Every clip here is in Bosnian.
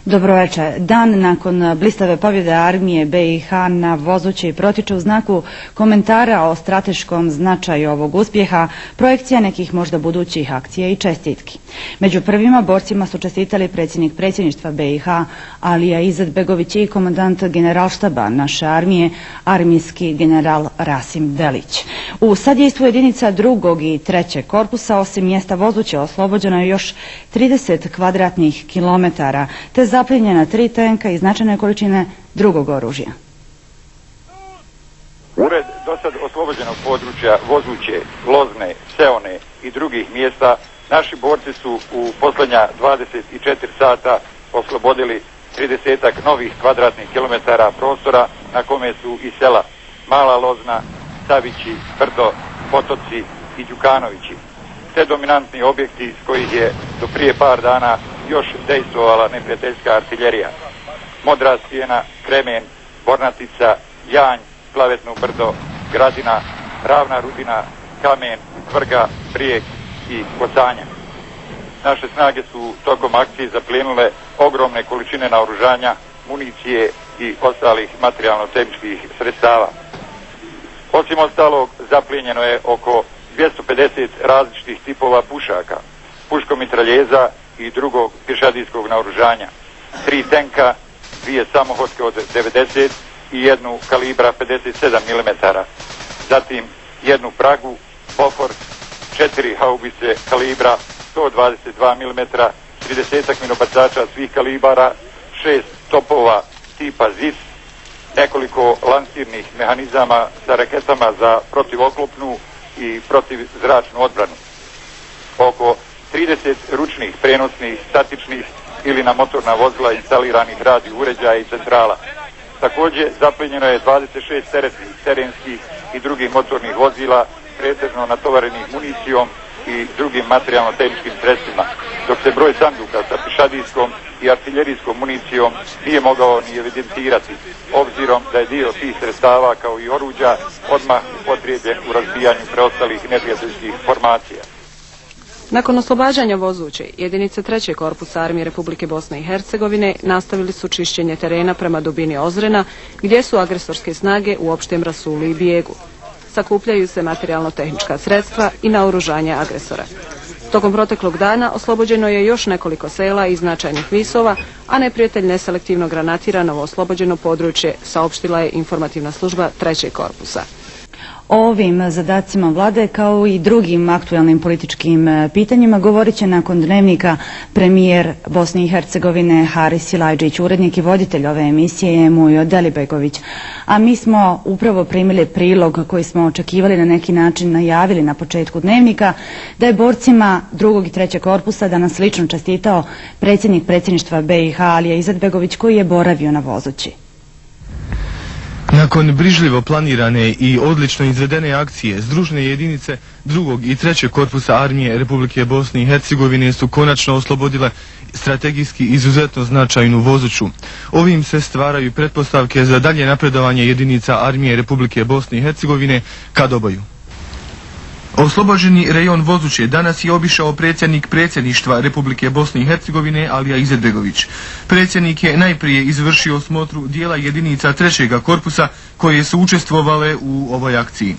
Dobroveče. Dan nakon blistave pobjede armije BiH na Vozući protiče u znaku komentara o strateškom značaju ovog uspjeha, projekcija nekih možda budućih akcija i čestitki. Među prvima borcima su čestitali predsjednik predsjedništva BiH Alija Izetbegović i komandant generalštaba naše armije, armijski general Rasim Delić. U sadjejstvu jedinica 2. i 3. korpusa osim mjesta Vozuće oslobođeno je još 30 kvadratnih kilometara, te zaplijenjena 3 tenka i značajne količine drugog oružja. Ured dosad oslobođenog područja Vozuće, Lozne, Seone i drugih mjesta naši borci su u posljednja 24 sata oslobodili 30 novih kvadratnih kilometara prostora na kome su i sela Mala Lozna, Savići, Brdo, Potoci i Đukanovići. Te dominantni objekti s kojih je do prije par dana još dejstvovala neprijateljska artiljerija. Modra stijena, Kremen, Bornatica, Janj, Plavetno Brdo, Gradina, Ravna Rudina, Kamen, Vrga, Brijeg i Kocanja. Naše snage su tokom akcije zaplijenile ogromne količine naoružanja, municije i ostalih materijalno-tehničkih sredstava. Osim ostalog, zaplijenjeno je oko 250 različitih tipova pušaka, puškomitraljeza i drugog pješadijskog naoružanja, 3 tenka, 2 samohodke od 90 i jednu kalibra 57 mm, zatim jednu pragu, Bofors, 4 haubice kalibra 122 mm, 30 minobacača svih kalibara, 6 topova tipa ZIS, nekoliko lansirnih mehanizama sa raketama za protivoklopnu i protivzračnu odbranu, oko 30 ručnih, prenosnih, statičnih ili na motorna vozila instaliranih radio uređaja i centrala. Također zaplijenjeno je 26 teretnih, terenskih i drugih motornih vozila, pretežno natovarenih municijom i drugim materijalno-tehničkim sredstvima, dok se broj sanduka sa pješadijskom i artiljerijskom municijom nije mogao ni evidentirati, obzirom da je dio tih sredstava kao i oruđa odmah upotrijebljen u razbijanju preostalih neprijateljskih formacija. Nakon oslobađanja Vozuće, jedinice 3. korpusa armije Republike Bosne i Hercegovine nastavili su čišćenje terena prema dubini Ozrena, gdje su agresorske snage u opštem rasulu i bijegu. Sakupljaju se materijalno-tehnička sredstva i naoružanje agresora. Tokom proteklog dana oslobođeno je još nekoliko sela i značajnih visova, a neprijatelj neselektivno granatira novo oslobođeno područje, saopštila je informativna služba 3. korpusa. O ovim zadacima vlade kao i drugim aktualnim političkim pitanjima govorit će nakon dnevnika premijer Bosne i Hercegovine Haris Silajdžić, urednik i voditelj ove emisije Mujo Delibegović. A mi smo upravo primili prilog koji smo očekivali, na neki način najavili na početku dnevnika, da je borcima 2. i 3. korpusa danas lično čestitao predsjednik predsjedništva BiH Alija Izetbegović, koji je boravio na Vozući. Nakon brižljivo planirane i odlično izvedene akcije, združene jedinice 2. i 3. korpusa armije Republike Bosne i Hercegovine su konačno oslobodile strategijski izuzetno značajnu Vozuću. Ovim se stvaraju pretpostavke za dalje napredovanje jedinica armije Republike Bosne i Hercegovine ka Doboju. Oslobođeni rejon Vozuće danas je obišao predsjednik predsjedništva Republike Bosne i Hercegovine Alija Izetbegović. Predsjednik je najprije izvršio smotru dijela jedinica 3. korpusa koje su učestvovale u ovoj akciji.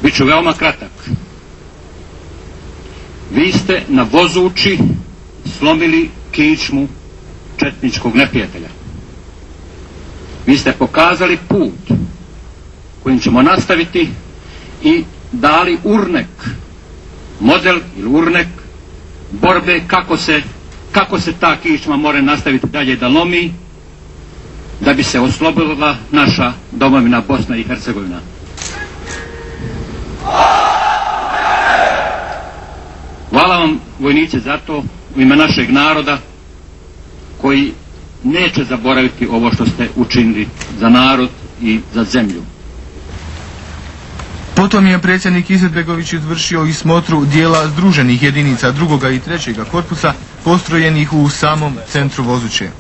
Biću veoma kratak. Vi ste na Vozući slomili kičmu četničkog neprijatelja. Vi ste pokazali put kojim ćemo nastaviti i dali urnek, model ili urnek borbe kako se ta kičma mora nastaviti dalje da lomi, da bi se oslobodila naša domovina Bosna i Hercegovina. Hvala vam, vojnici, za to u ime našeg naroda koji neće zaboraviti ovo što ste učinili za narod i za zemlju. Potom je predsjednik Izetbegović izvršio i smotru dijela združenih jedinica 2. i 3. korpusa postrojenih u samom centru Vozuće.